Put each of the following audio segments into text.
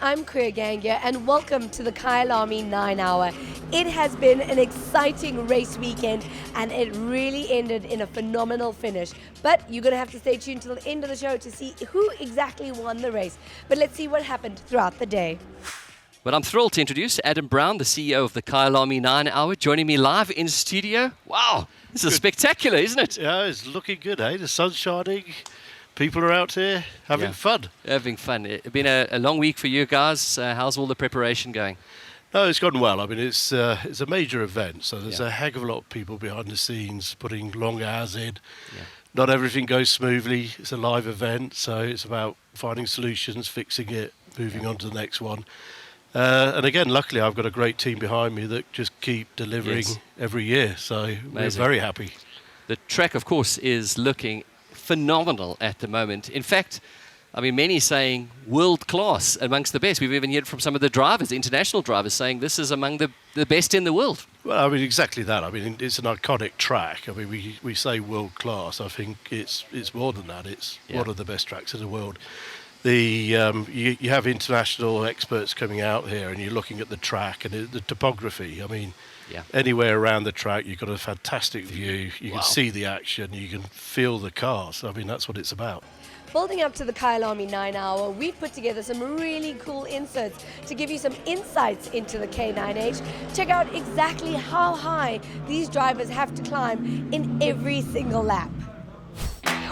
Hi, I'm Kriya Gangia and welcome to the Kyalami 9 Hour. It has been an exciting race weekend and it really ended in a phenomenal finish. But you're going to have to stay tuned till the end of the show to see who exactly won the race. But let's see what happened throughout the day. Well, I'm thrilled to introduce Adam Brown, the CEO of the Kyalami 9 Hour, joining me live in studio. Wow, this is spectacular, isn't it? Yeah, it's looking good, eh? The sun's shining. People are out here having fun. Having fun. It's been a long week for you guys. How's all the preparation going? No, it's gone well. I mean, it's a major event, so there's a heck of a lot of people behind the scenes putting long hours in. Yeah. Not everything goes smoothly. It's a live event, so it's about finding solutions, fixing it, moving on to the next one. And again, luckily, I've got a great team behind me that just keep delivering every year, so we're very happy. The track, of course, is looking phenomenal at the moment. In fact, I mean, many saying world class, amongst the best. We've even heard from some of the drivers, international drivers, saying this is among the best in the world. Well, I mean, exactly that. I mean, it's an iconic track. I mean, we say world class. I think it's more than that. It's one of the best tracks in the world. You have international experts coming out here, and you're looking at the track and the topography. I mean, anywhere around the track, you've got a fantastic view. You can see the action. You can feel the cars. I mean, that's what it's about. Building up to the Kyalami 9 Hour, we've put together some really cool inserts to give you some insights into the K9H. Check out exactly how high these drivers have to climb in every single lap.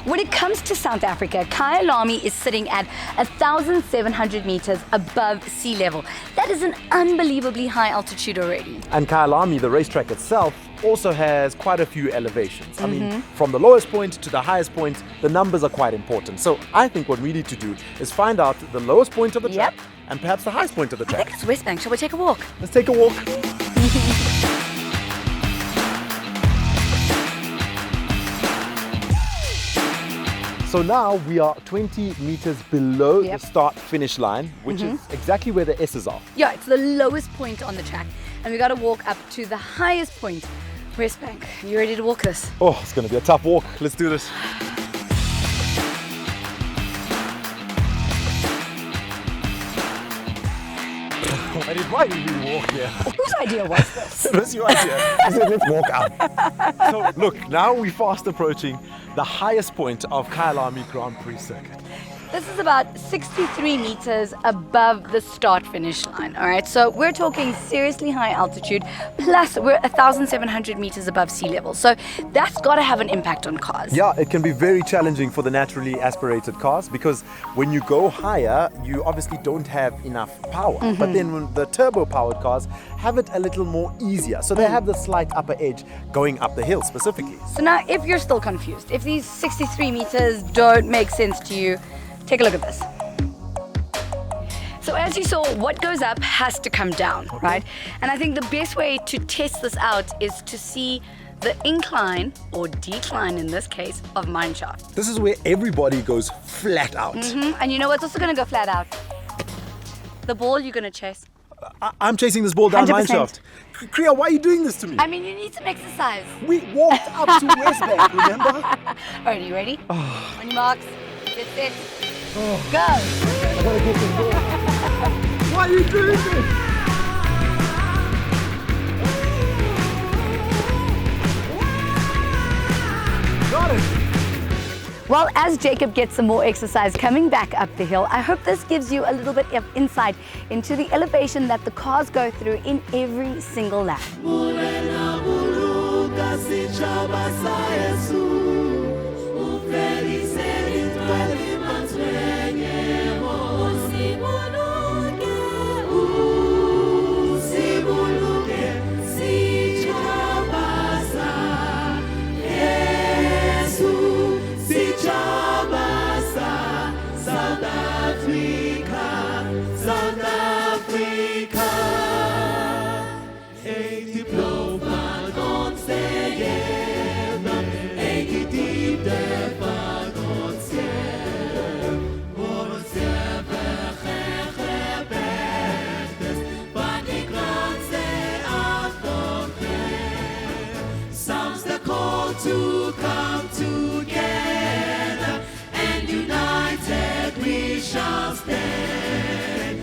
When it comes to South Africa, Kyalami is sitting at 1,700 meters above sea level. That is an unbelievably high altitude already. And Kyalami, the racetrack itself, also has quite a few elevations. I mean, from the lowest point to the highest point, the numbers are quite important. So I think what we need to do is find out the lowest point of the track and perhaps the highest point of the track. I think it's West Bank. Shall we take a walk? Let's take a walk. So now we are 20 meters below the start-finish line, which is exactly where the S's are. Yeah, it's the lowest point on the track. And we got to walk up to the highest point, West Bank. You ready to walk this? Oh, it's going to be a tough walk. Let's do this. I did why did we walk here? Whose idea was this? It was your idea. I said, let's walk up. So look, now we're fast approaching the highest point of Kyalami Grand Prix circuit. This is about 63 meters above the start-finish line, all right? So we're talking seriously high altitude, plus we're 1,700 meters above sea level. So that's got to have an impact on cars. Yeah, it can be very challenging for the naturally aspirated cars because when you go higher, you obviously don't have enough power. But then when the turbo-powered cars have it a little more easier. So they have the slight upper edge going up the hill specifically. So now, if you're still confused, if these 63 meters don't make sense to you, take a look at this. So as you saw, what goes up has to come down, right? And I think the best way to test this out is to see the incline, or decline in this case, of mineshaft. This is where everybody goes flat out. And you know what's also going to go flat out? The ball you're going to chase. I'm chasing this ball down 100%. mineshaft. Kriya, why are you doing this to me? I mean, you need some exercise. We walked up to West Bank, remember? All right, you ready? On your marks, get set, go. I gotta get this ball. Why are you doing this? Got it. Well, as Jacob gets some more exercise coming back up the hill, I hope this gives you a little bit of insight into the elevation that the cars go through in every single lap. To come together and united we shall stand.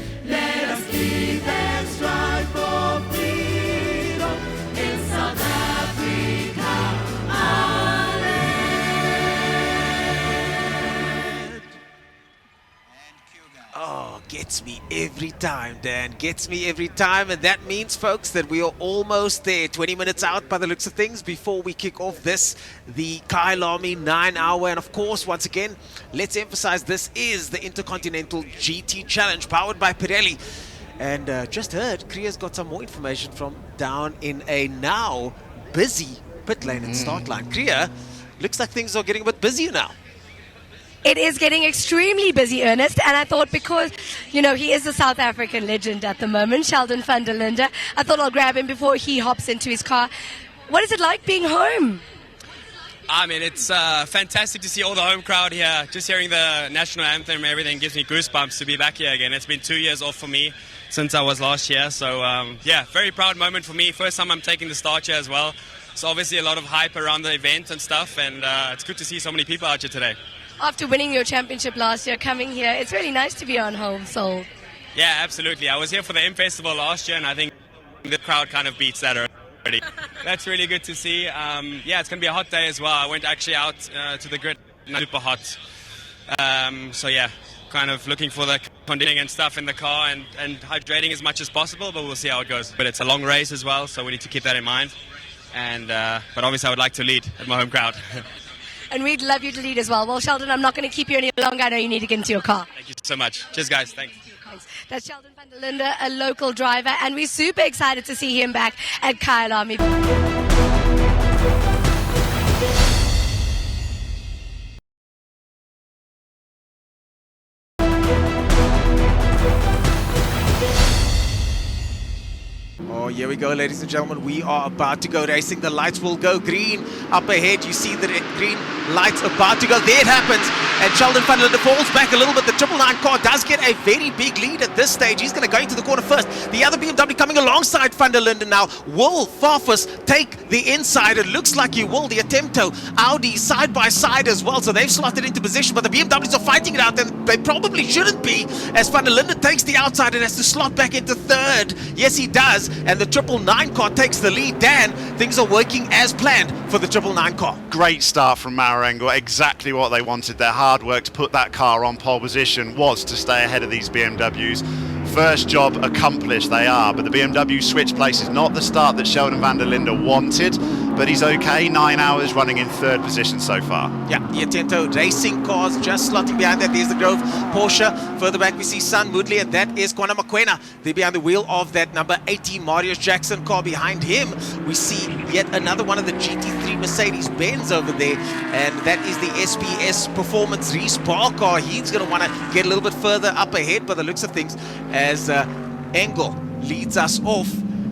Gets me every time, Dan. Gets me every time. And that means, folks, that we are almost there. 20 minutes out by the looks of things before we kick off this, the Kyalami 9 hour. And of course, once again, let's emphasize this is the Intercontinental GT Challenge powered by Pirelli. And just heard, Kriya's got some more information from down in a now busy pit lane and start line. Kriya, looks like things are getting a bit busier now. It is getting extremely busy, Ernest, and I thought because, you know, he is a South African legend at the moment, Sheldon van der Linde, I thought I'll grab him before he hops into his car. What is it like being home? I mean, it's fantastic to see all the home crowd here. Just hearing the national anthem and everything gives me goosebumps to be back here again. It's been 2 years off for me since I was last year. So, yeah, very proud moment for me. First time I'm taking the start here as well. So obviously a lot of hype around the event and stuff. And it's good to see so many people out here today. After winning your championship last year, coming here, it's really nice to be on home soil. Yeah, absolutely. I was here for the M Festival last year, and I think the crowd kind of beats that already. That's really good to see. Yeah, it's going to be a hot day as well. I went actually out to the grid, super hot. So yeah, kind of looking for the conditioning and stuff in the car and hydrating as much as possible, but we'll see how it goes. But it's a long race as well, so we need to keep that in mind. And but obviously I would like to lead at my home crowd. And we'd love you to lead as well. Well, Sheldon, I'm not going to keep you any longer. I know you need to get into your car. Thank you so much. Cheers, guys. Thanks. That's Sheldon van der Linde, a local driver, and we're super excited to see him back at Kyalami. Oh, here we go, ladies and gentlemen. We are about to go racing. The lights will go green up ahead. You see the green lights about to go. There it happens. And Sheldon van der Linde falls back a little bit. The 999 car does get a very big lead at this stage. He's going to go into the corner first. The other BMW coming alongside van der Linde now. Will Farfus take the inside? It looks like he will. The Attempto Audi side by side as well. So they've slotted into position, but the BMWs are fighting it out, and they probably shouldn't be, as van der Linde takes the outside and has to slot back into third. Yes, he does. And the 999 car takes the lead. Dan, things are working as planned for the 999 car. Great start from Marango, exactly what they wanted. Their hard work to put that car on pole position was to stay ahead of these BMWs. First job accomplished, they are, but the BMW switch places, not the start that Sheldon van der Linde wanted, but he's okay. 9 hours running in third position so far. Yeah, the Attento racing cars just slotting behind that. There's the Grove Porsche. Further back we see Sun Moodley, and that is Kwana Makwena. They're behind the wheel of that number 80 Marius Jackson car. Behind him we see yet another one of the GT3 Mercedes-Benz over there, and that is the SPS Performance Respark car. He's going to want to get a little bit further up ahead by the looks of things, as Engel leads us off.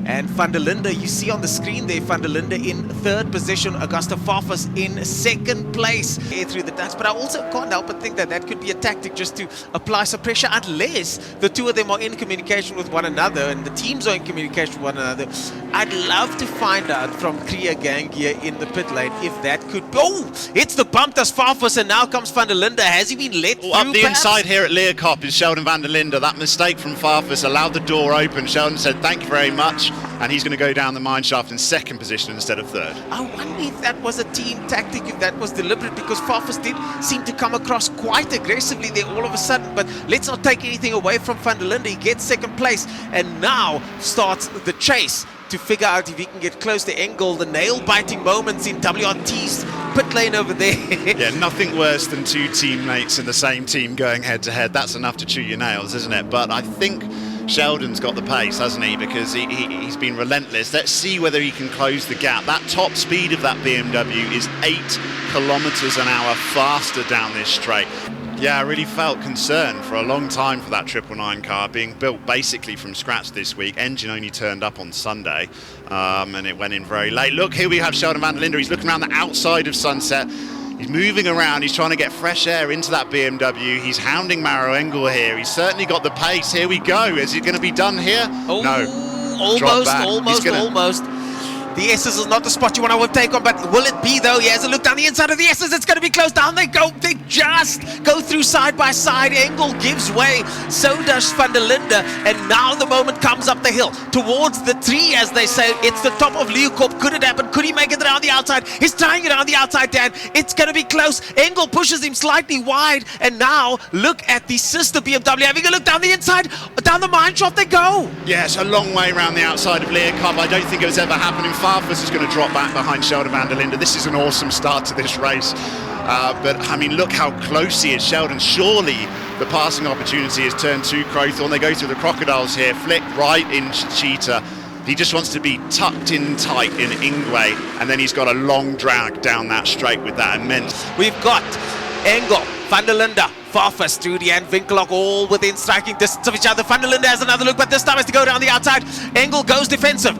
And van der Linde, you see on the screen there, van der Linde in third position, Augusta Farfus in second place through the ducks. But I also can't help but think that that could be a tactic just to apply some pressure, unless the two of them are in communication with one another and the teams are in communication with one another. I'd love to find out from Kriya Gang here in the pit lane if that could be. Oh, it's the bump, that's Farfus, and now comes van der Linde. Has he been let through? Up the perhaps? inside here at Leerkop is Sheldon van der Linde. That mistake from Farfus allowed the door open. Sheldon said thank you very much, and he's going to go down the mine shaft in second position instead of third. I wonder if that was a team tactic, if that was deliberate, because Farfus did seem to come across quite aggressively there all of a sudden. But let's not take anything away from van der Linde. He gets second place and now starts the chase to figure out if he can get close to Engel. The nail-biting moments in WRT's pit lane over there. Yeah, nothing worse than two teammates in the same team going head-to-head. That's enough to chew your nails, isn't it? But I think Sheldon's got the pace, hasn't he? Because he's been relentless. Let's see whether he can close the gap. That top speed of that BMW is 8 kilometers an hour faster down this straight. Yeah, I really felt concerned for a long time for that 999 car, being built basically from scratch this week. Engine only turned up on Sunday, and it went in very late. Look, here we have Sheldon van der Linde. He's looking around the outside of Sunset. He's moving around, he's trying to get fresh air into that BMW. He's hounding Maro Engel here. He's certainly got the pace. Here we go. Is it going to be done here? Oh, no. Almost. The S's is not the spot you want to overtake on, but will it be though? He has a look down the inside of the S's. It's going to be close. Down they go. They just go through side by side. Engel gives way. So does Van der Linde. And now the moment comes up the hill towards the tree, as they say. It's the top of Leeuwkop. Could it happen? Could he make it around the outside? He's trying it around the outside, Dan. It's going to be close. Engel pushes him slightly wide. And now look at the sister BMW having a look down the inside. Down the mine shot they go. Yes, a long way around the outside of Leeuwkop. I don't think it was ever happening. Farfus is going to drop back behind Sheldon van der Linde. This is an awesome start to this race. But, I mean, look how close he is, Sheldon. Surely the passing opportunity is turned to Crowthorne. They go through the crocodiles here. Flick right in Cheetah. He just wants to be tucked in tight in Ingwe. And then he's got a long drag down that straight with that immense. We've got Engel, Van der Linde, Farfus, Trudy and Winkelhock all within striking distance of each other. Van der Linde has another look, but this time has to go down the outside. Engel goes defensive.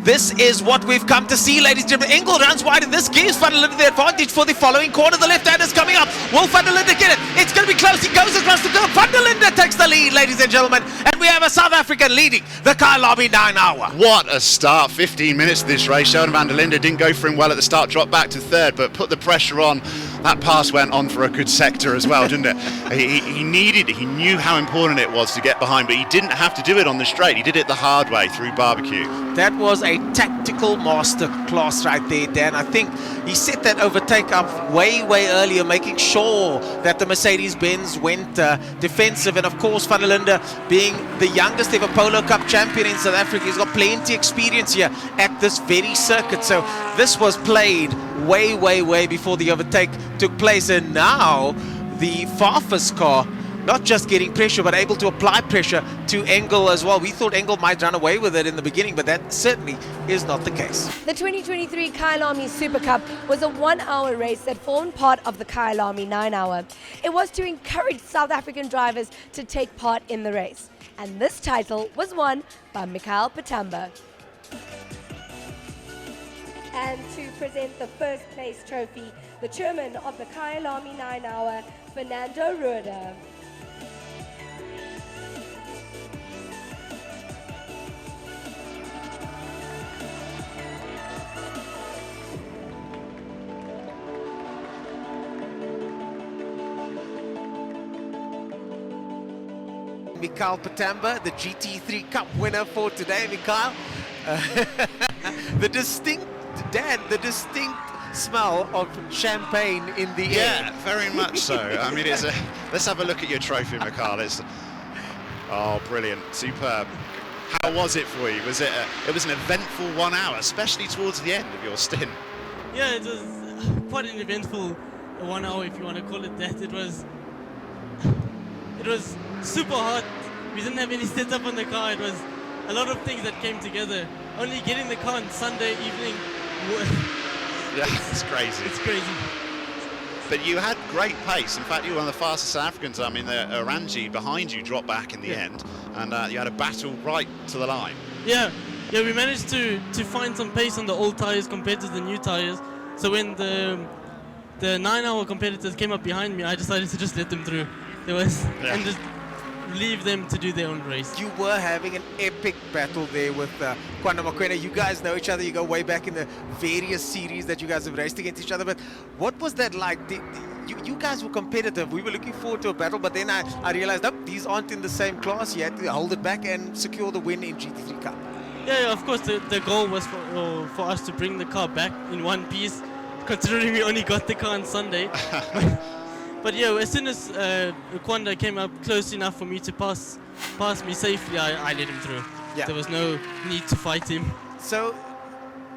This is what we've come to see, ladies and gentlemen. Engel runs wide, and this gives Van der Linde the advantage for the following corner. The left-hand is coming up. Will Van der Linde get it? It's going to be close. He goes across the field. Van der Linde takes the lead, ladies and gentlemen. And we have a South African leading the Kyalami 9 hour. What a start. 15 minutes of this race. Sheldon van der Linde didn't go for him well at the start, dropped back to third, but put the pressure on. That pass went on for a good sector as well, didn't it? He knew how important it was to get behind, but he didn't have to do it on the straight. He did it the hard way through barbecue. That was a tactical master class right there, Dan. I think he set that overtake up way earlier, making sure that the Mercedes-Benz went defensive. And of course, Van der Linde, being the youngest ever Polo Cup champion in South Africa, he's got plenty experience here at this very circuit. So this was played way before the overtake took place. And now the Farfus car not just getting pressure, but able to apply pressure to Engel as well. We thought Engel might run away with it in the beginning, but that certainly is not the case. The 2023 Kyalami Super Cup was a 1-hour race that formed part of the Kyalami 9 hour. It was to encourage South African drivers to take part in the race. And this title was won by Mikhail Patamba. And to present the first place trophy, the chairman of the Kyalami 9 hour, Fernando Rueda. Mikhail Patamba, the GT3 Cup winner for today, Mikhail. The distinct smell of champagne in the air. Yeah, very much so. I mean, let's have a look at your trophy, Mikhail. Oh, brilliant, superb. How was it for you? It was an eventful 1 hour, especially towards the end of your stint. Yeah, it was quite an eventful 1 hour, if you want to call it that. It was super hot. We didn't have any setup on the car. It was a lot of things that came together. Only getting the car on Sunday evening. Yeah, it's crazy. It's crazy. But you had great pace. In fact, you were one of the fastest South Africans. I mean, Oranji behind you dropped back in the end, and you had a battle right to the line. Yeah, we managed to find some pace on the old tires compared to the new tires. So when the 9-hour competitors came up behind me, I decided to just let them through. And just leave them to do their own race. You were having an epic battle there with Kwanda Mokoena. You guys know each other. You go way back in the various series that you guys have raced against each other. But what was that like? You guys were competitive. We were looking forward to a battle, but then I realized, nope, these aren't in the same class. You had to hold it back and secure the win in GT3 Cup. Yeah, of course, the goal was for us to bring the car back in one piece, considering we only got the car on Sunday. But yeah, as soon as Kwanda came up close enough for me to pass me safely, I let him through. Yeah. There was no need to fight him. So,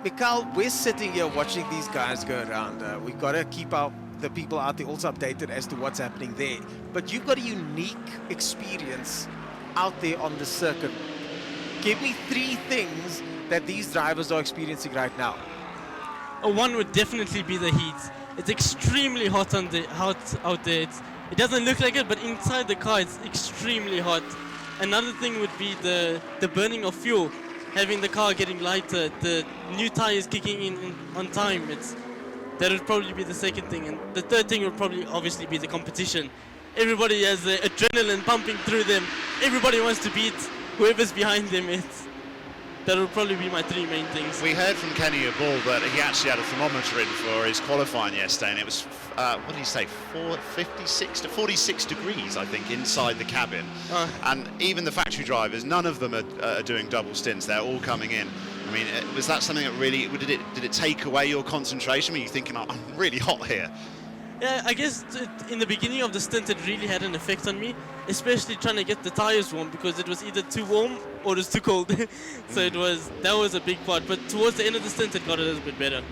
Mikhail, we're sitting here watching these guys go around. We've got to keep the people out there also updated as to what's happening there. But you've got a unique experience out there on the circuit. Give me 3 things that these drivers are experiencing right now. One would definitely be the heat. It's extremely hot out there. It doesn't look like it, but inside the car it's extremely hot. Another thing would be the burning of fuel, having the car getting lighter, the new tires kicking in on time. That would probably be the second thing. And the third thing would probably obviously be the competition. Everybody has the adrenaline pumping through them. Everybody wants to beat whoever's behind them. that would probably be my three main things. We heard from Kenny Ball that he actually had a thermometer in for his qualifying yesterday, and it was, what did he say, 56 to 46 degrees, I think, inside the cabin. And even the factory drivers, none of them are doing double stints. They're all coming in. I mean, was that something that really, did it take away your concentration? Were you thinking, oh, I'm really hot here? Yeah, I guess in the beginning of the stint it really had an effect on me, especially trying to get the tires warm because it was either too warm or it was too cold. So that was a big part. But towards the end of the stint it got a little bit better.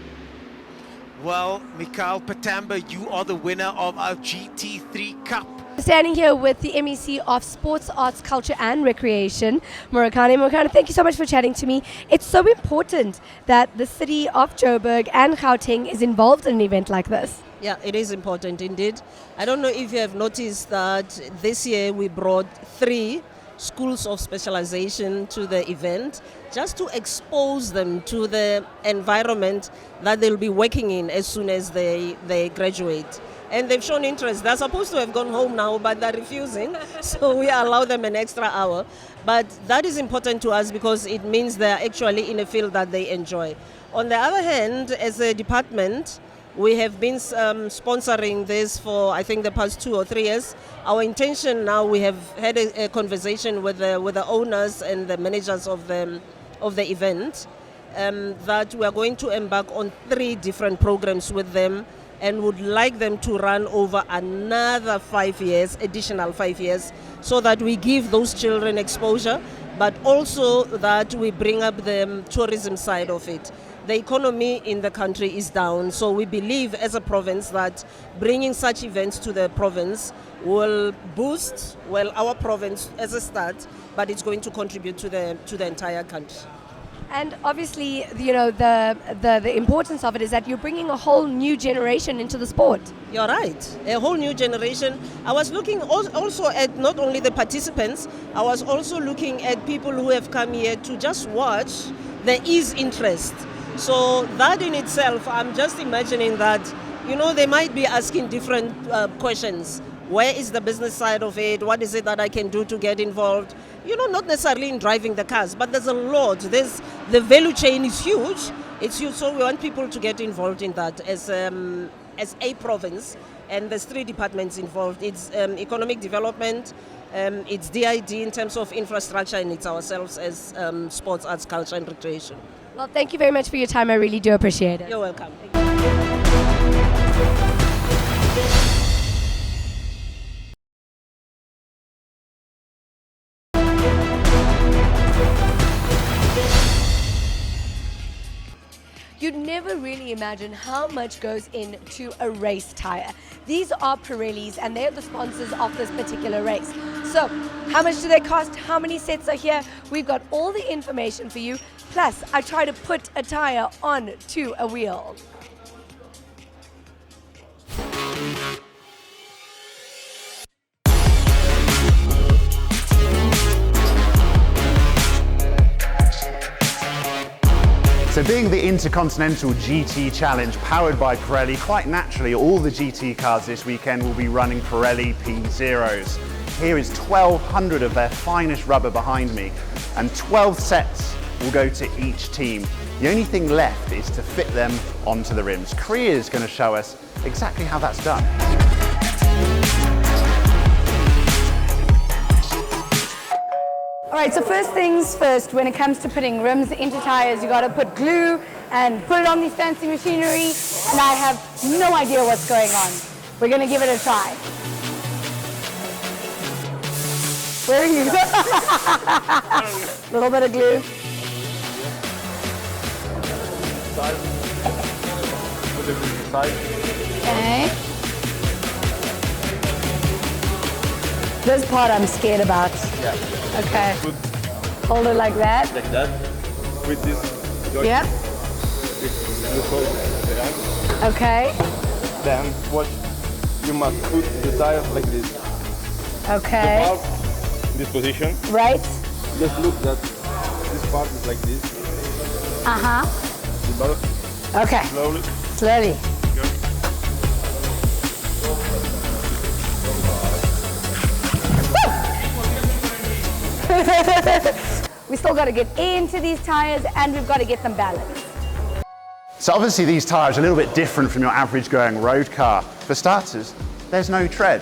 Well, Mikhail Patamba, you are the winner of our GT3 Cup. Standing here with the MEC of Sports, Arts, Culture and Recreation, Murakani, thank you so much for chatting to me. It's so important that the city of Joburg and Gauteng is involved in an event like this. Yeah, it is important indeed. I don't know if you have noticed that this year we brought 3 schools of specialization to the event just to expose them to the environment that they'll be working in as soon as they graduate. And they've shown interest. They're supposed to have gone home now, but they're refusing. So we allow them an extra hour. But that is important to us because it means they're actually in a field that they enjoy. On the other hand, as a department, we have been sponsoring this for, I think, the past 2 or 3 years. Our intention now, we have had a conversation with the owners and the managers of the event, that we are going to embark on 3 different programs with them and would like them to run over another 5 years, additional 5 years, so that we give those children exposure, but also that we bring up the tourism side of it. The economy in the country is down, so we believe as a province that bringing such events to the province will boost, well, our province as a start, but it's going to contribute to the entire country. And obviously, you know, the importance of it is that you're bringing a whole new generation into the sport. You're right, a whole new generation. I was looking also at not only the participants, I was also looking at people who have come here to just watch. There is interest. So that in itself, I'm just imagining that, you know, they might be asking different questions. Where is the business side of it? What is it that I can do to get involved? You know, not necessarily in driving the cars, but there's a lot. The value chain is huge. It's huge, so we want people to get involved in that as a province. And there's 3 departments involved. It's economic development, it's DID in terms of infrastructure, and it's ourselves as sports, arts, culture and recreation. Well, thank you very much for your time. I really do appreciate it. You're welcome. You'd never really imagine how much goes into a race tire. These are Pirellis and they're the sponsors of this particular race. So, how much do they cost? How many sets are here? We've got all the information for you. Plus, I try to put a tire onto a wheel. So being the Intercontinental GT Challenge powered by Pirelli, quite naturally all the GT cars this weekend will be running Pirelli P0s. Here is 1,200 of their finest rubber behind me, and 12 sets will go to each team. The only thing left is to fit them onto the rims. Korea is going to show us exactly how that's done. All right, so first things first, when it comes to putting rims into tires, you gotta put glue and put it on these fancy machinery, and I have no idea what's going on. We're gonna give it a try. Where are you? A little bit of glue. Okay. This part I'm scared about. Yeah. Okay. Hold it like that. Like that. With this joint. Yeah. You hold the arm. Okay. Then what you must put the tire like this. Okay. The valve in this position. Right. Just look that this part is like this. Uh-huh. The valve. Okay. Slowly. Slowly. We still got to get into these tires and we've got to get them balanced. So obviously these tyres are a little bit different from your average going road car. For starters, there's no tread.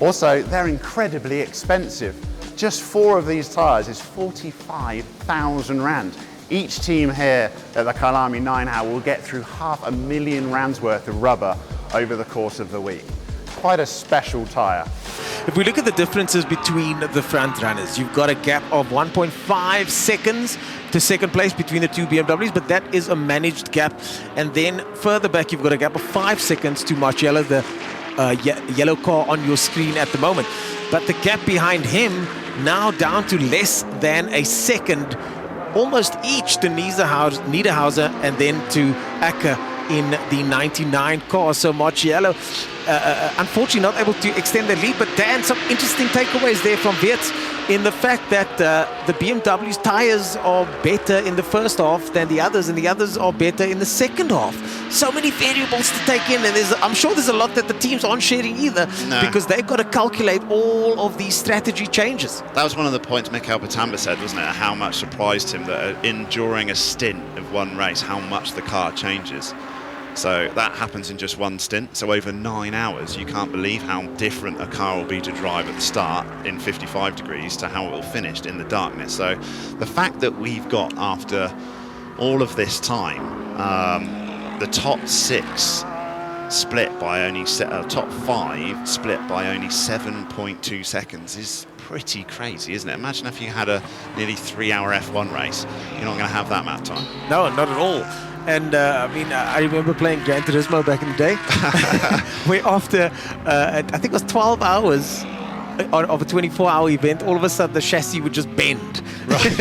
Also, they're incredibly expensive. Just 4 of these tyres is 45,000 Rand. Each team here at the Kyalami 9-hour will get through R500,000 worth of rubber over the course of the week. Quite a special tyre. If we look at the differences between the front runners, you've got a gap of 1.5 seconds to second place between the two BMWs, but that is a managed gap. And then further back, you've got a gap of 5 seconds to Marcello, the yellow car on your screen at the moment. But the gap behind him now down to less than a second, almost each to Niederhauser and then to Acker in the 99 car. So Marcello, unfortunately not able to extend the lead, but Dan, some interesting takeaways there from Wirtz in the fact that the BMW's tires are better in the first half than the others, and the others are better in the second half. So many variables to take in, and I'm sure there's a lot that the teams aren't sharing either, because they've got to calculate all of these strategy changes. That was one of the points Mikael Patamba said, wasn't it? How much surprised him that during a stint of one race, how much the car changes. So that happens in just one stint. So over 9 hours, you can't believe how different a car will be to drive at the start in 55 degrees to how it will finish in the darkness. So the fact that we've got, after all of this time, the top 6 split by only top 5 split by only 7.2 seconds is pretty crazy, isn't it? Imagine if you had a nearly 3-hour F1 race. You're not going to have that amount of time. No, not at all. And I remember playing Gran Turismo back in the day, where after, I think it was 12 hours of a 24-hour event, all of a sudden the chassis would just bend. Right.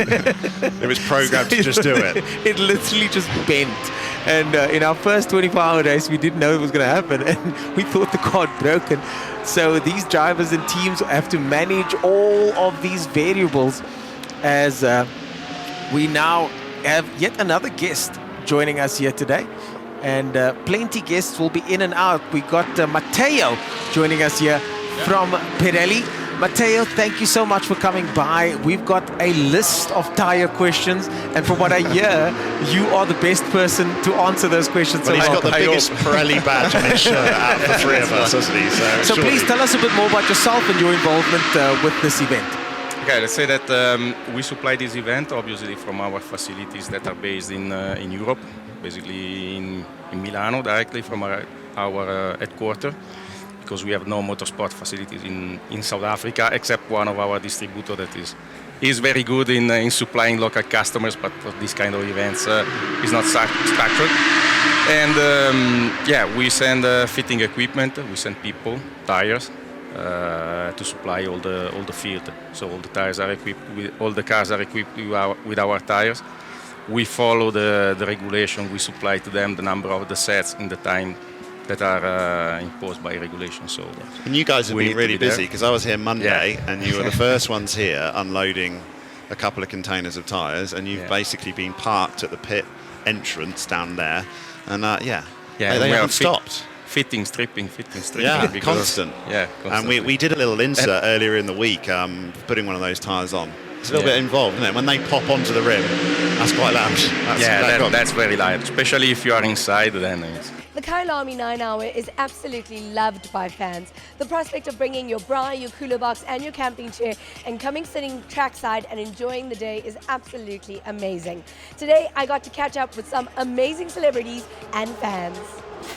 It was programmed to just do it. It literally just bent. And in our first 24-hour race, we didn't know it was going to happen, and we thought the car had broken. So these drivers and teams have to manage all of these variables, as we now have yet another guest joining us here today, and plenty guests will be in and out. We got Matteo joining us here from Pirelli. Matteo, thank you so much for coming by. We've got a list of tire questions, and from what I hear, you are the best person to answer those questions. Well, he's got the biggest Pirelli badge on his shirt out of the 3 of us, hasn't he? So please tell us a bit more about yourself and your involvement with this event. Okay, let's say that we supply this event obviously from our facilities that are based in Europe, basically in Milano, directly from our headquarters, because we have no motorsport facilities in South Africa, except one of our distributors that is very good in supplying local customers, but for this kind of events is not structured. And we send fitting equipment, we send people, tires, to supply all the field. So all the tires are equipped all the cars are equipped with our tires. We follow the regulation. We supply to them the number of the sets in the time that are imposed by regulation. So and you guys have been really busy, because I was here Monday and you were the first ones here unloading a couple of containers of tires, and you've basically been parked at the pit entrance down there, and they haven't stopped. Fitting, stripping. Yeah, constant. Yeah, constantly. And we did a little insert earlier in the week, putting one of those tyres on. It's a little bit involved, isn't it? When they pop onto the rim, that's quite loud. That's very loud, especially if you are inside. Then it's... The Kyalami 9-hour is absolutely loved by fans. The prospect of bringing your bra, your cooler box and your camping chair and coming sitting trackside and enjoying the day is absolutely amazing. Today I got to catch up with some amazing celebrities and fans.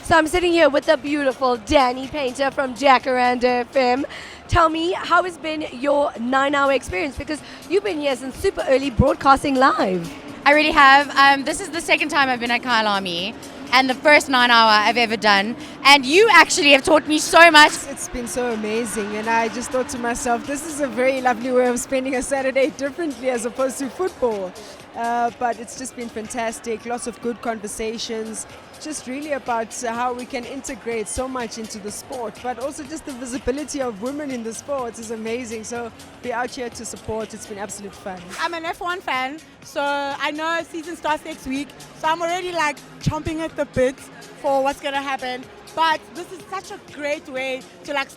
So I'm sitting here with the beautiful Danny Painter from Jacaranda FM. Tell me, how has been your 9-hour experience? Because you've been here since super early broadcasting live. I really have. This is the second time I've been at Kyalami, and the first 9-hour I've ever done. And you actually have taught me so much. It's been so amazing, and I just thought to myself, this is a very lovely way of spending a Saturday differently as opposed to football. But it's just been fantastic, lots of good conversations, just really about how we can integrate so much into the sport, but also just the visibility of women in the sport is amazing. So we're out here to support. It's been absolute fun. I'm an F1 fan, so I know season starts next week, so I'm already like chomping at the bit for what's going to happen. But this is such a great way to like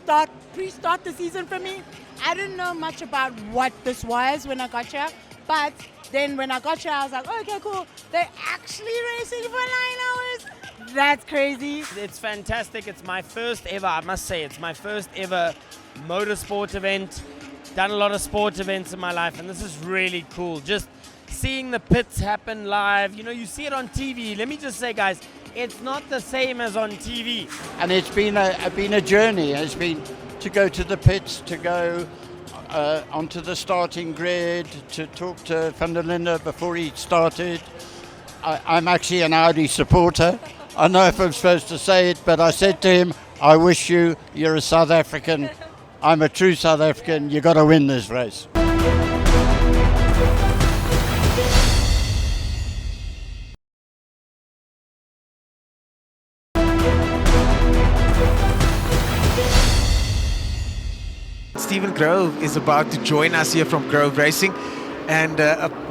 pre-start the season for me. I didn't know much about what this was when I got here, But then when I got here, I was like, oh, okay, cool. They're actually racing for 9 hours. That's crazy. It's fantastic. It's my first ever, I must say, it's my first ever motorsport event. Done a lot of sport events in my life, and this is really cool. Just seeing the pits happen live. You know, you see it on TV. Let me just say, guys, it's not the same as on TV. And it's been a journey. It's been to go to the pits, to go onto the starting grid, to talk to Van der Linde before he started. I'm actually an Audi supporter. I don't know if I'm supposed to say it, but I said to him, I wish you're a South African. I'm a true South African. You got to win this race. Stephen Grove is about to join us here from Grove Racing, and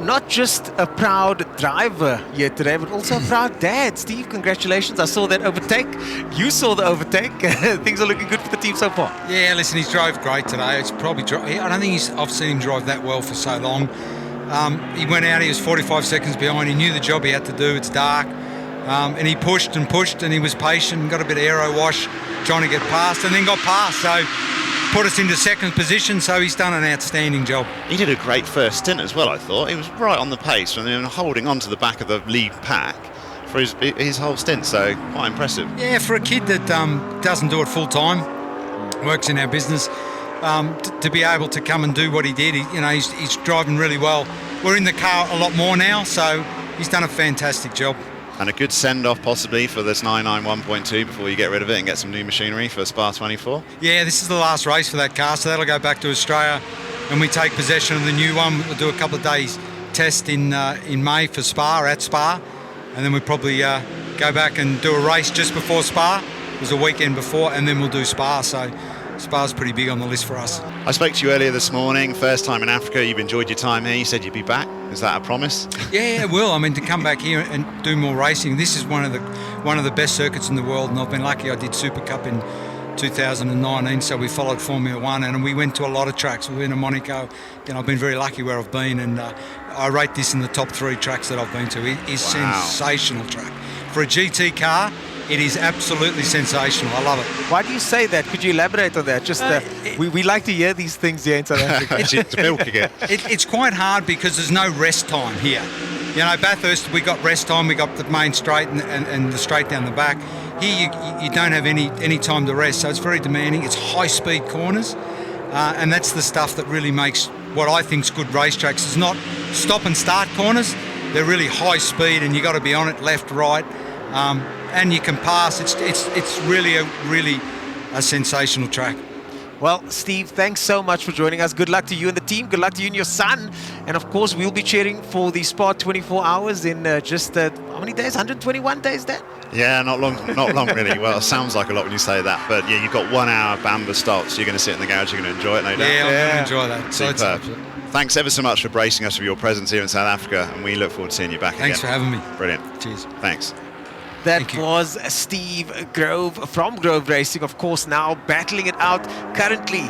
not just a proud driver here today, but also a proud dad. Steve, congratulations. I saw that overtake. You saw the overtake. Things are looking good for the team so far. Yeah, listen, he's drove great today. It's probably I don't think I've seen him drive that well for so long. He went out, he was 45 seconds behind. He knew the job he had to do. It's dark. And he pushed, and he was patient and got a bit of aero wash trying to get past, and then got past. So put us into second position, so he's done an outstanding job. He did a great first stint as well, I thought. He was right on the pace and then holding on to the back of the lead pack for his whole stint, so quite impressive. Yeah, for a kid that doesn't do it full time, works in our business, to be able to come and do what he did, he's driving really well. We're in the car a lot more now, so he's done a fantastic job. And a good send-off possibly for this 991.2 before you get rid of it and get some new machinery for Spa 24. Yeah, this is the last race for that car, so that'll go back to Australia and we take possession of the new one. We'll do a couple of days test in May for Spa, or at Spa, and then we'll probably go back and do a race just before Spa. It was a weekend before, and then we'll do Spa, so Spa's pretty big on the list for us. I spoke to you earlier this morning, first time in Africa. You've enjoyed your time here. You said you'd be back. Is that a promise? Yeah, it will. I mean, to come back here and do more racing. This is one of the best circuits in the world, and I've been lucky. I did Super Cup in 2019, so we followed Formula One, and we went to a lot of tracks. We went to Monaco. I've been very lucky where I've been, and I rate this in the top 3 tracks that I've been to. It is sensational track for a GT car. It is absolutely sensational. I love it. Why do you say that? Could you elaborate on that? Just we like to hear these things here in South Africa. It's quite hard because there's no rest time here. You know, Bathurst, we got rest time. We got the main straight and the straight down the back. Here, you don't have any time to rest, so it's very demanding. It's high-speed corners, and that's the stuff that really makes what I think is good racetracks. It's not stop and start corners. They're really high speed, and you got to be on it left, right. And you can pass. It's really a sensational track. Well, Steve, thanks so much for joining us. Good luck to you and the team. Good luck to you and your son. And of course, we'll be cheering for the Spa 24 hours in just how many days? 121 days, Dan? Yeah, not long really. Well, it sounds like a lot when you say that, but yeah, you've got 1 hour Bamba stops. You're going to sit in the garage. You're going to enjoy it, no doubt. Yeah, I'm going to enjoy that. Superb. Thanks ever so much for bracing us with your presence here in South Africa, and we look forward to seeing you back again. Thanks for having me. Brilliant. Cheers. Thanks. That was Steve Grove from Grove Racing, of course, now battling it out currently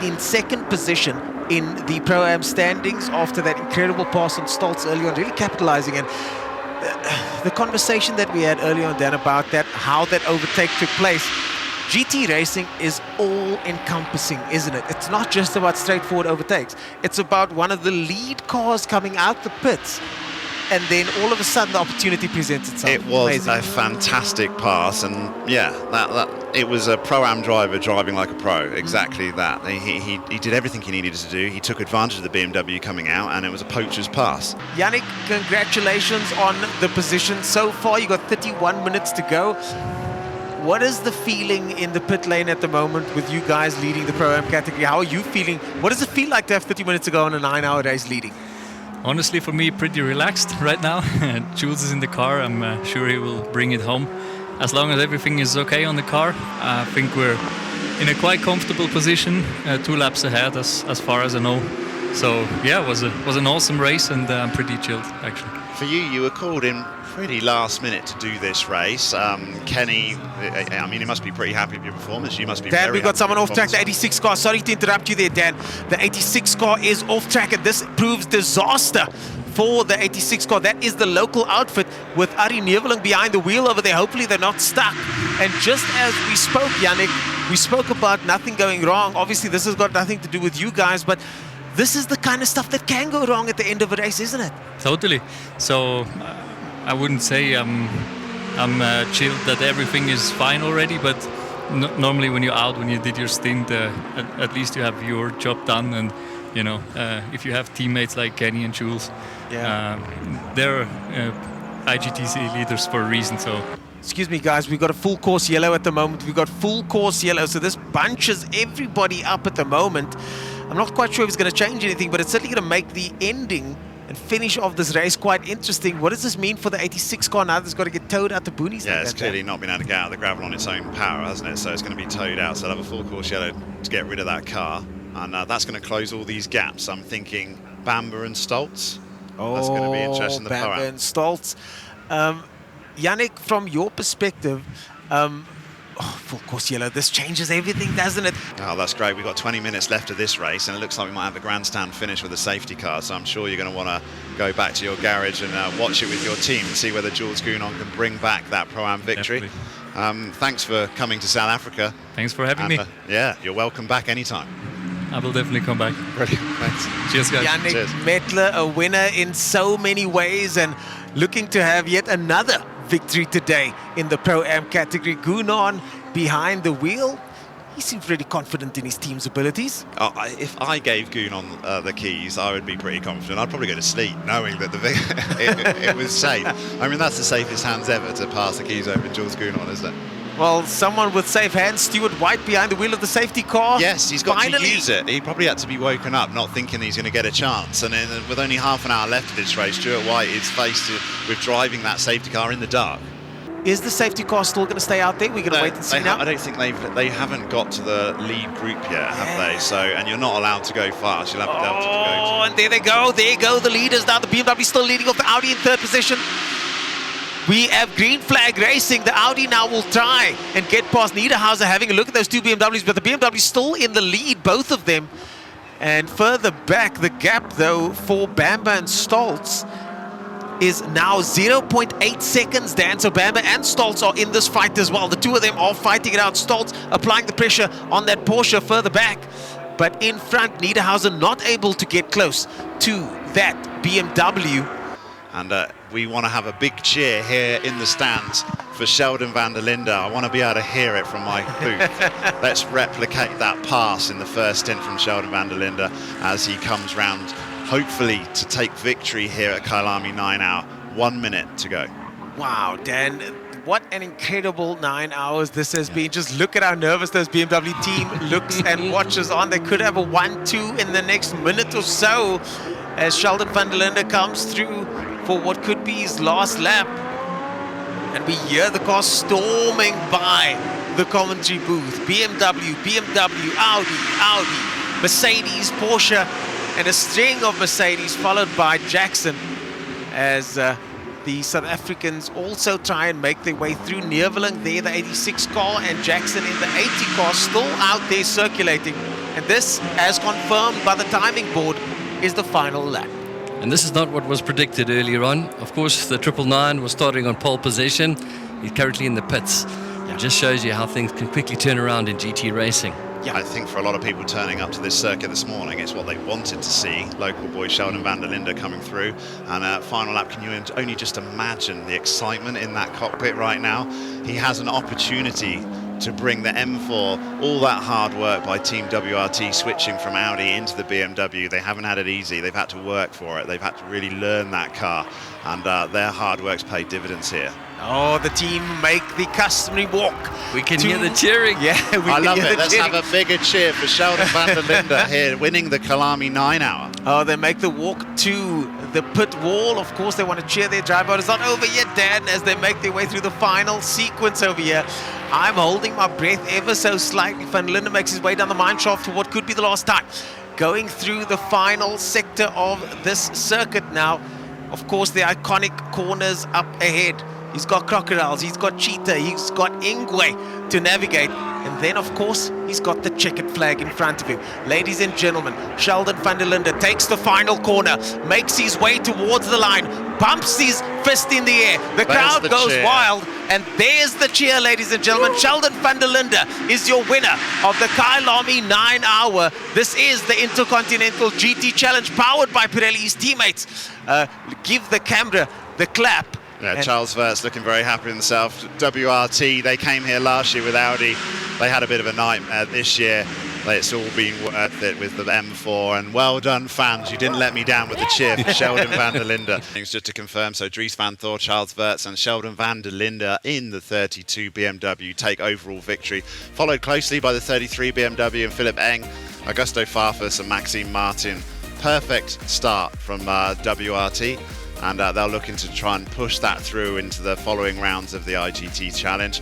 in second position in the Pro-Am standings after that incredible pass on Stoltz early on, really capitalizing. And the conversation that we had earlier on, Dan, about that, how that overtake took place. GT racing is all-encompassing, isn't it? It's not just about straightforward overtakes. It's about one of the lead cars coming out the pits, and then all of a sudden the opportunity presents itself. It was amazing. a fantastic pass, and yeah, that it was a Pro-Am driver driving like a pro. Exactly that. He did everything he needed to do. He took advantage of the BMW coming out, and it was a poacher's pass. Yannick, congratulations on the position so far. You got 31 minutes to go. What is the feeling in the pit lane at the moment with you guys leading the Pro-Am category? How are you feeling? What does it feel like to have 30 minutes to go on a 9-hour race leading? Honestly, for me, pretty relaxed right now. Jules is in the car. I'm sure he will bring it home. As long as everything is okay on the car, I think we're in a quite comfortable position, 2 laps ahead as far as I know. So yeah, it was an awesome race, and I'm pretty chilled actually. For you were called in pretty last minute to do this race. Kenny, I mean, he must be pretty happy with your performance. You must be Dan, very we've got happy someone with off your track, the 86 car. Sorry to interrupt you there, Dan. The 86 car is off track, and this proves disaster for the 86 car. That is the local outfit with Ari Neveling behind the wheel over there. Hopefully they're not stuck. And just as we spoke, Yannick, we spoke about nothing going wrong. Obviously, this has got nothing to do with you guys, but this is the kind of stuff that can go wrong at the end of a race, isn't it? Totally. So I wouldn't say I'm chilled that everything is fine already, but normally when you're out, when you did your stint, at least you have your job done. And you know, if you have teammates like Kenny and Jules, they're IGTC leaders for a reason. So. Excuse me, guys, we've got a full course yellow at the moment. We've got full course yellow, so this bunches everybody up at the moment. I'm not quite sure if it's going to change anything, but it's certainly going to make the ending and finish of this race quite interesting. What does this mean for the 86 car now that's got to get towed out the boonies? Yeah, like it's that, clearly not been able to get out of the gravel on its own power, hasn't it? So it's going to be towed out. So they'll have a full course yellow to get rid of that car. And that's going to close all these gaps. I'm thinking Bamba and Stoltz. That's going to be interesting. The Bamba and Stoltz. Yannick, from your perspective, full course yellow, this changes everything, doesn't it? Oh, that's great. We've got 20 minutes left of this race, and it looks like we might have a grandstand finish with a safety car, so I'm sure you're going to want to go back to your garage and watch it with your team and see whether Jules Gounon can bring back that Pro-Am victory. Thanks for coming to South Africa. Thanks for having me. Yeah, you're welcome back anytime. I will definitely come back. Brilliant, thanks. Cheers, guys. Yannick Cheers. Mettler, a winner in so many ways and looking to have yet another victory today in the Pro-Am category. Gounon behind the wheel. He seems really confident in his team's abilities. If I gave Gounon the keys, I would be pretty confident. I'd probably go to sleep knowing that it was safe. I mean, that's the safest hands ever to pass the keys over to Jules Gounon, isn't it? Well, someone with safe hands, Stuart White behind the wheel of the safety car. Yes, he's got Finally. to use it. He probably had to be woken up, not thinking he's going to get a chance. And then, with only half an hour left of this race, Stuart White is faced with driving that safety car in the dark. Is the safety car still going to stay out there? We're going to wait and see now. I don't think they haven't got to the lead group yet, have they? So, and you're not allowed to go fast. You'll have to be able to go. Oh, and there they go. There go the leaders now. The BMW still leading off the Audi in third position. We have green flag racing. The Audi now will try and get past Niederhauser, having a look at those two BMWs, but the BMW is still in the lead, both of them. And further back, the gap, though, for Bamba and Stoltz is now 0.8 seconds, Dan. So Bamba and Stoltz are in this fight as well. The two of them are fighting it out. Stoltz applying the pressure on that Porsche further back. But in front, Niederhauser not able to get close to that BMW. And we want to have a big cheer here in the stands for Sheldon van der Linde. I want to be able to hear it from my booth. Let's replicate that pass in the first stint from Sheldon van der Linde as he comes round, hopefully to take victory here at Kyalami 9 hour. 1 minute to go. Wow, Dan, what an incredible 9 hours this has been. Just look at how nervous those BMW team looks and watches on. They could have a 1-2 in the next minute or so as Sheldon van der Linde comes through for what could be his last lap. And we hear the car storming by the commentary booth. BMW, Audi, Mercedes, Porsche, and a string of Mercedes followed by Jackson as the South Africans also try and make their way through. Neveling there, the 86 car, and Jackson in the 80 car still out there circulating. And this, as confirmed by the timing board, is the final lap. And this is not what was predicted earlier on. Of course, the 999 was starting on pole position. He's currently in the pits. It just shows you how things can quickly turn around in GT racing. Yeah, I think for a lot of people turning up to this circuit this morning, it's what they wanted to see. Local boy Sheldon van der Linde coming through. And final lap, can you only just imagine the excitement in that cockpit right now? He has an opportunity to bring the M4, all that hard work by Team WRT switching from Audi into the BMW. They haven't had it easy. They've had to work for it. They've had to really learn that car. And their hard work's paid dividends here. Oh, the team make the customary walk. We can hear the cheering. Yeah, I love it. Let's have a bigger cheer for Sheldon van der Linde here, winning the Kyalami 9 hour. Oh, they make the walk to the pit wall. Of course, they want to cheer their driver. It's not over yet, Dan, as they make their way through the final sequence over here. I'm holding my breath ever so slightly. Van der Linde makes his way down the mine shaft for what could be the last time. Going through the final sector of this circuit now. Of course, the iconic corners up ahead. He's got Crocodiles, he's got Cheetah, he's got Ingwe to navigate. And then, of course, he's got the checkered flag in front of him. Ladies and gentlemen, Sheldon van der Linde takes the final corner, makes his way towards the line, bumps his fist in the air. The crowd goes wild, and there's the cheer, ladies and gentlemen. Sheldon van der Linde is your winner of the Kyalami 9 Hour. This is the Intercontinental GT Challenge powered by Pirelli. His teammates give the camera the clap. Yeah, Charles Verts looking very happy with himself. WRT, they came here last year with Audi. They had a bit of a nightmare this year. It's all been worth it with the M4. And well done, fans. You didn't let me down with the cheer for Sheldon van der Linde. Things just to confirm. So Dries van Thor, Charles Verts and Sheldon van der Linde in the 32 BMW take overall victory. Followed closely by the 33 BMW and Philip Eng, Augusto Farfus and Maxime Martin. Perfect start from WRT. And they're looking to try and push that through into the following rounds of the IGT Challenge.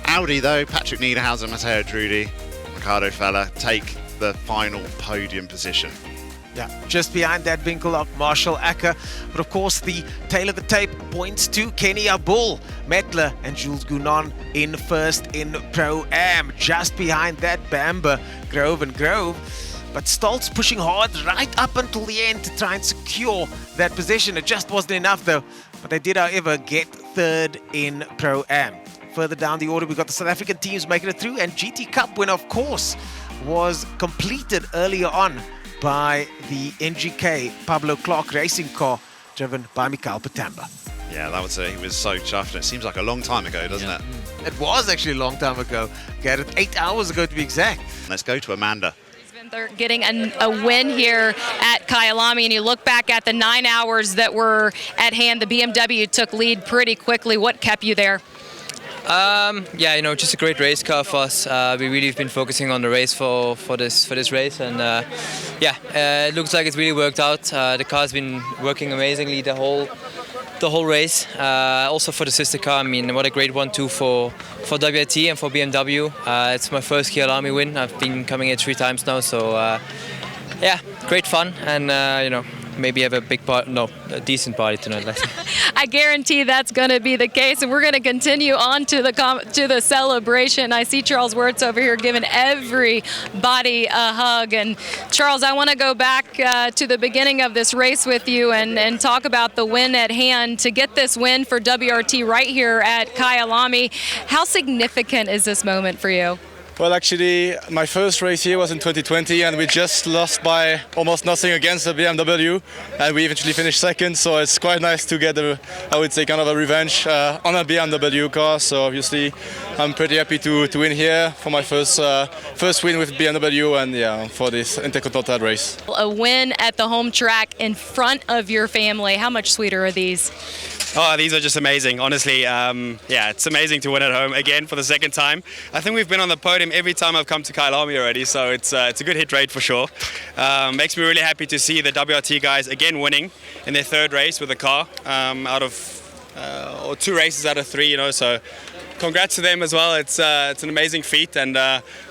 Audi, though, Patrick Niederhauser, Matteo Drudi, Ricardo Feller take the final podium position. Yeah, just behind that Winkelhock, Marshall Acker. But of course, the tail of the tape points to Kenny Abul, Mettler and Jules Gounon in first in Pro-Am. Just behind that, Bamber, Grove and Grove. But Stoltz pushing hard right up until the end to try and secure that position. It just wasn't enough though. But they did, however, get third in Pro-Am. Further down the order, we've got the South African teams making it through. And GT Cup win, of course, was completed earlier on by the NGK Pablo Clark racing car driven by Mikael Patamba. Yeah, that was he was so chuffed. It seems like a long time ago, doesn't it? It was actually a long time ago. Got it 8 hours ago to be exact. Let's go to Amanda. They're getting a win here at Kyalami, and you look back at the 9 hours that were at hand. The BMW took lead pretty quickly. What kept you there? Yeah, you know, just a great race car for us. We really have been focusing on the race for this race, and yeah, it looks like it's really worked out. The car's been working amazingly the whole race. Also for the sister car, I mean, what a great 1-2 for WRT and for BMW. It's my first Kyalami win. I've been coming here 3 times now, so yeah, great fun, and you know, maybe have a decent party tonight. I guarantee that's going to be the case, and we're going to continue on to the celebration. I see Charles Wirtz over here giving everybody a hug. And Charles, I want to go back to the beginning of this race with you and talk about the win at hand. To get this win for WRT right here at Kyalami, how significant is this moment for you? Well, actually, my first race here was in 2020, and we just lost by almost nothing against the BMW, and we eventually finished second. So it's quite nice to get I would say, kind of a revenge on a BMW car. So obviously, I'm pretty happy to win here for my first win with BMW, and yeah, for this Intercontinental race. A win at the home track in front of your family. How much sweeter are these? Oh, these are just amazing, honestly. Yeah, it's amazing to win at home again for the second time. I think we've been on the podium every time I've come to Kyalami already, so it's a good hit rate for sure. Makes me really happy to see the WRT guys again winning in their third race with the car or 2 races out of 3, you know. So congrats to them as well. It's an amazing feat, and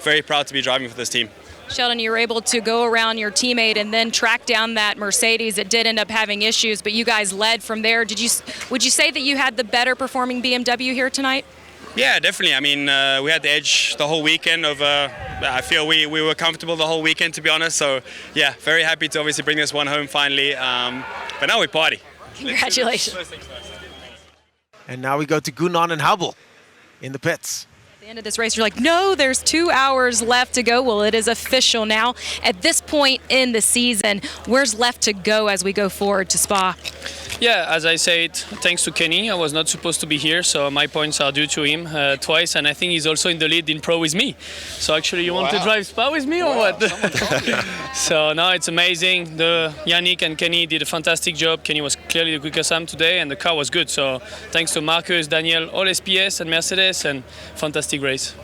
very proud to be driving for this team. Sheldon, you were able to go around your teammate and then track down that Mercedes. It did end up having issues, but you guys led from there. Would you say that you had the better performing BMW here tonight? Yeah, definitely. I mean, we had the edge the whole weekend. I feel we were comfortable the whole weekend, to be honest. So, yeah, very happy to obviously bring this one home finally. But now we party. Congratulations. And now we go to Gounon and Hubble in the pits. At the end of this race, you're like, no, there's 2 hours left to go. Well, it is official now. At this point in the season, where's left to go as we go forward to Spa? Yeah, as I said, thanks to Kenny, I was not supposed to be here, so my points are due to him twice, and I think he's also in the lead in Pro with me. So actually, you want to drive Spa with me or what? So no, it's amazing. Yannick and Kenny did a fantastic job. Kenny was clearly the quickest Sam today, and the car was good. So thanks to Marcus, Daniel, all SPS and Mercedes, and fantastic race.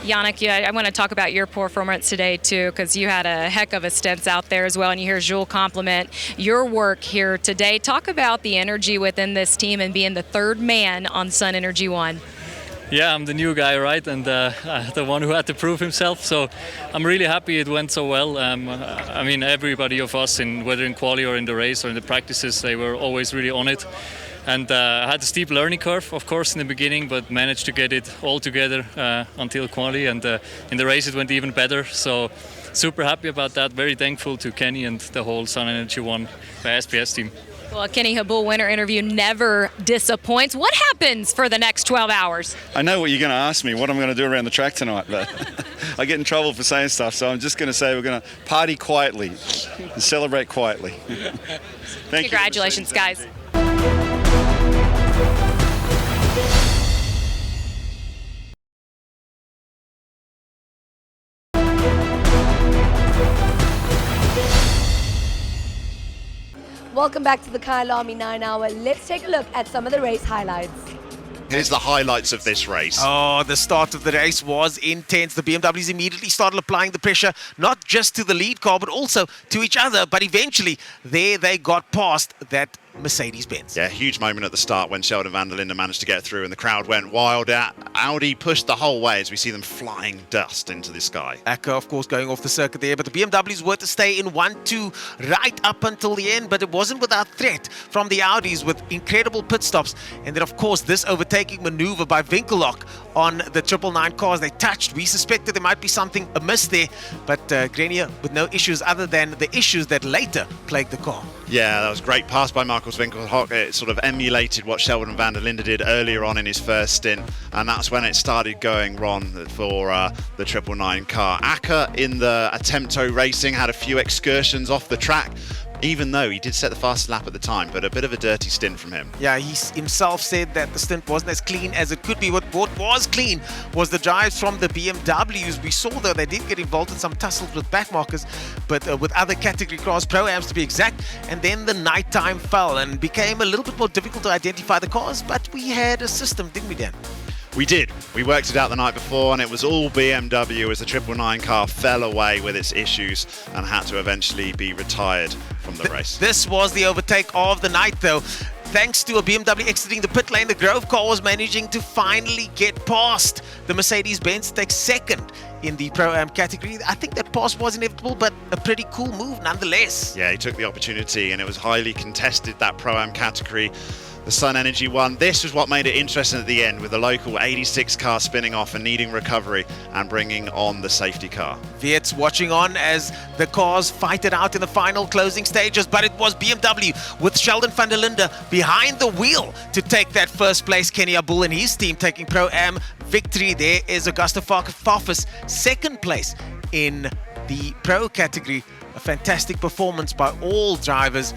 Yannick, I want to talk about your performance today too, because you had a heck of a stint out there as well, and you hear Jules compliment your work here today. Talk about the energy within this team and being the 3rd man on Sun Energy 1. yeah, I'm the new guy, right? And the one who had to prove himself. So I'm really happy it went so well. I mean, everybody of us, whether in quali or in the race or in the practices, they were always really on it. And I had a steep learning curve, of course, in the beginning, but managed to get it all together until quali. And in the race, it went even better. So super happy about that. Very thankful to Kenny and the whole Sun Energy One SPS team. Well, Kenny Habul winter interview never disappoints. What happens for the next 12 hours? I know what you're going to ask me, what I'm going to do around the track tonight, but I get in trouble for saying stuff, so I'm just going to say we're going to party quietly and celebrate quietly. Thank you. Congratulations, guys. Welcome back to the Kyalami 9 Hour. Let's take a look at some of the race highlights. Here's the highlights of this race. Oh, the start of the race was intense. The BMWs immediately started applying the pressure, not just to the lead car, but also to each other. But eventually, there they got past that Mercedes-Benz. Yeah, huge moment at the start when Sheldon van der Linde managed to get through and the crowd went wild. Audi pushed the whole way as we see them flying dust into the sky. Acker, of course, going off the circuit there, but the BMWs were to stay in 1-2 right up until the end, but it wasn't without threat from the Audis with incredible pit stops. And then, of course, this overtaking maneuver by Winkelhock on the 999 cars. They touched. We suspected there might be something amiss there, but Grenier with no issues other than the issues that later plagued the car. Yeah, that was great pass by Marcus Winkelhock. It sort of emulated what Sheldon van der Linde did earlier on in his first stint, and that's when it started going wrong for the 999 car. Acker in the Attempto Racing had a few excursions off the track, even though he did set the fastest lap at the time, but a bit of a dirty stint from him. Yeah, he himself said that the stint wasn't as clean as it could be. What was clean was the drives from the BMWs. We saw, though, they did get involved in some tussles with backmarkers, but with other category cars, Pro-Ams to be exact, and then the nighttime fell and became a little bit more difficult to identify the cars, but we had a system, didn't we, Dan? We did. We worked it out the night before, and it was all BMW as the 999 car fell away with its issues and had to eventually be retired from the race. This was the overtake of the night, though. Thanks to a BMW exiting the pit lane, the Grove car was managing to finally get past the Mercedes-Benz, take second in the Pro-Am category. I think that pass was inevitable, but a pretty cool move nonetheless. Yeah, he took the opportunity, and it was highly contested, that Pro-Am category. The Sun Energy one. This was what made it interesting at the end, with the local 86 car spinning off and needing recovery and bringing on the safety car. Viet's watching on as the cars fight it out in the final closing stages, but it was BMW with Sheldon van der Linde behind the wheel to take that first place. Kenny Habul and his team taking Pro-Am victory. There is Augusta Farfus, second place in the Pro category. A fantastic performance by all drivers.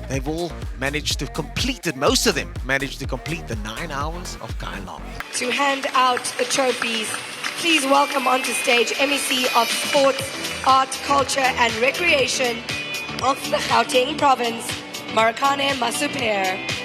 They've all managed to complete it, most of them managed to complete the 9 hours of Kyalami. To hand out the trophies, please welcome onto stage MEC of Sports, Art, Culture and Recreation of the Gauteng Province, Marakane Masuper.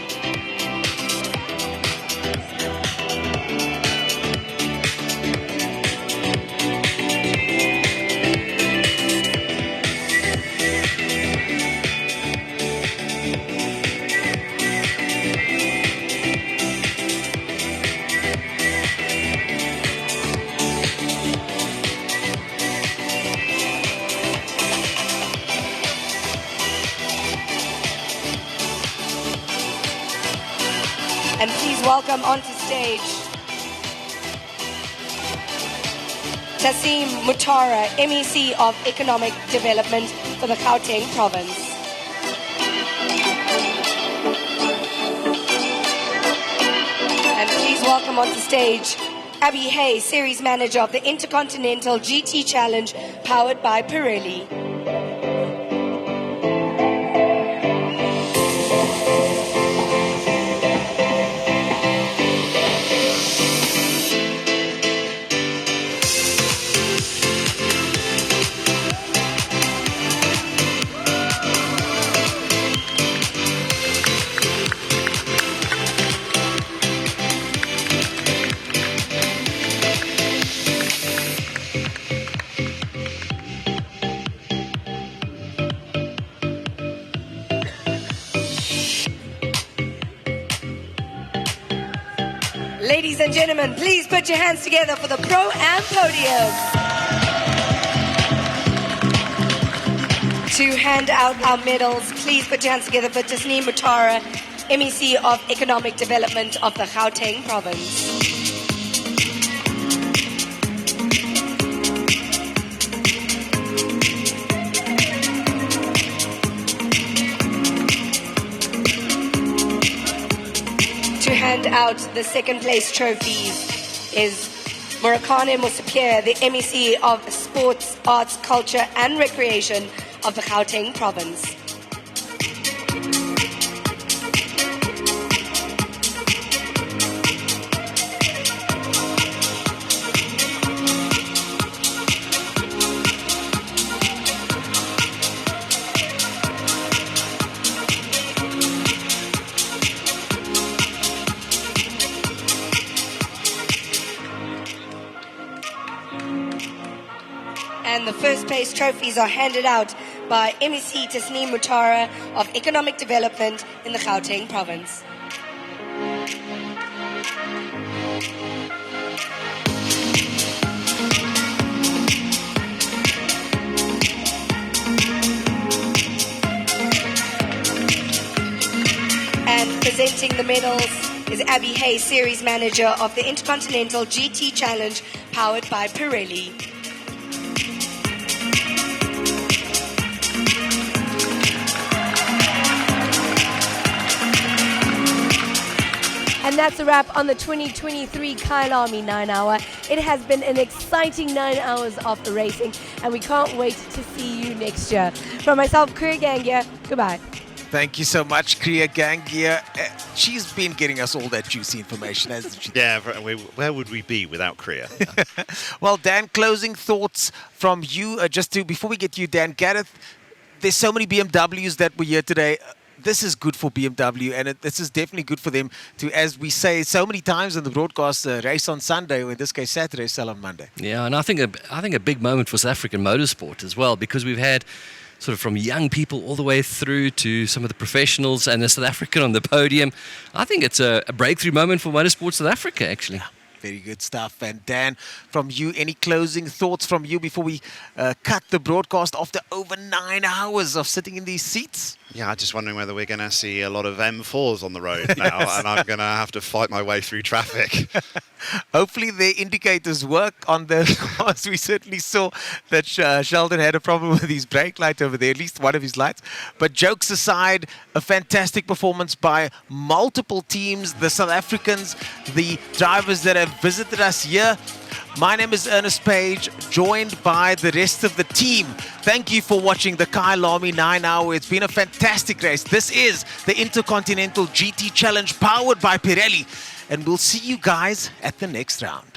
And please welcome onto stage Tassim Mutara, MEC of Economic Development for the Gauteng Province. And please welcome onto stage Abby Hay, Series Manager of the Intercontinental GT Challenge, powered by Pirelli. Ladies and gentlemen, please put your hands together for the Pro Am Podium. To hand out our medals, please put your hands together for Tasneem Mutara, MEC of Economic Development of the Gauteng Province. To hand out the second place trophies is Murakane Musapir, the MEC of Sports, Arts, Culture and Recreation of the Gauteng Province. And the first place trophies are handed out by MEC Tasneem Mutara of Economic Development in the Gauteng Province. And presenting the medals is Abby Hay, Series Manager of the Intercontinental GT Challenge, powered by Pirelli. And that's a wrap on the 2023 Kyalami 9 Hour. It has been an exciting 9 hours of racing, and we can't wait to see you next year. From myself, Kriya Gangia, goodbye. Thank you so much, Kriya Gangia. She's been getting us all that juicy information, hasn't she? Yeah, where would we be without Kriya? Well, Dan, closing thoughts from you. Before we get to you, Dan, Gareth, there's so many BMWs that were here today. This is good for BMW, and this is definitely good for them to, as we say so many times in the broadcast, race on Sunday, or in this case Saturday, sell on Monday. Yeah, and I think a big moment for South African motorsport as well, because we've had sort of from young people all the way through to some of the professionals and the South African on the podium. I think it's a breakthrough moment for motorsport South Africa, actually. Very good stuff. And Dan, from you, any closing thoughts from you before we cut the broadcast after over 9 hours of sitting in these seats? Yeah, I'm just wondering whether we're going to see a lot of M4s on the road now, and I'm going to have to fight my way through traffic. Hopefully their indicators work on the cars. We certainly saw that Sheldon had a problem with his brake light over there, at least one of his lights. But jokes aside, a fantastic performance by multiple teams, the South Africans, the drivers that have visited us here. My name is Ernest Page, joined by the rest of the team. Thank you for watching the Kyalami 9 Hour. It's been a fantastic race. This is the Intercontinental GT Challenge powered by Pirelli. And we'll see you guys at the next round.